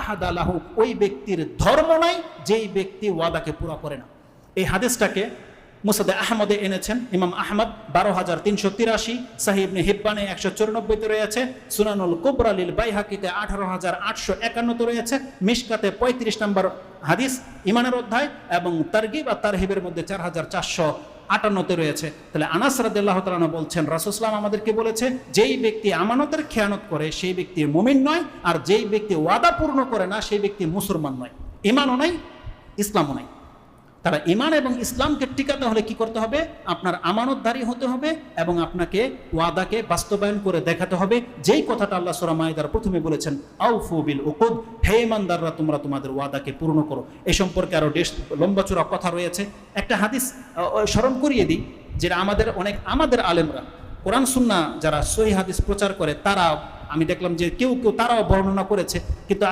আহাদা লাহু, ওই ব্যক্তির ধর্ম নাই যেই ব্যক্তি ওয়াদাকে পুরা করে না। এই হাদিসটাকে মুসনাদে আহমদে এনেছেন ইমাম আহমদ ১২,৩৮৩, সাহিহ ইবনে হিব্বানে ১৯৪তে রয়েছে, সুনানুল কুবরা লিল বাইহাকিতে ১৮,৮৫১ রয়েছে, মিশকাতে ৩৫ নম্বর হাদিস ইমানের অধ্যায়, এবং তারগিব আর তারহিবের মধ্যে ৪,৪৫৮ রয়েছে। তাহলে আনাস রাদিয়াল্লাহু তাআলা আনহু বলছেন, রাসূল সাল্লাল্লাহু আলাইহি ওয়াসাল্লাম আমাদেরকে বলেছে, যেই ব্যক্তি আমানতের খেয়ানত করে সেই ব্যক্তি মুমিন নয়, আর যেই ব্যক্তি ওয়াদা পূর্ণ করে না সেই ব্যক্তি মুসলমান নয়। ঈমানও নাই, ইসলামও নাই। তারা ঈমান এবং ইসলামকে টিকাতে হলে কি করতে হবে? আপনার আমানতদারি হতে হবে এবং আপনাকে ওয়াদাকে বাস্তবায়ন করে দেখাতে হবে, যেই কথাটা আল্লাহ সূরা মাইদার প্রথমে বলেছেন, আউফু বিল উকুদ, হে ঈমানদাররা তোমরা তোমাদের ওয়াদাকে পূর্ণ করো। এই সম্পর্কে আরো লম্বা চূড়া কথা রয়েছে। একটা হাদিস স্মরণ করিয়ে দিই, যেটা আমাদের আলেমরা, কোরআন সুন্নাহ যারা সহিহ হাদিস প্রচার করে, তারা আমি দেখলাম যে কেউ তারাও বর্ণনা করেছে, কিন্তু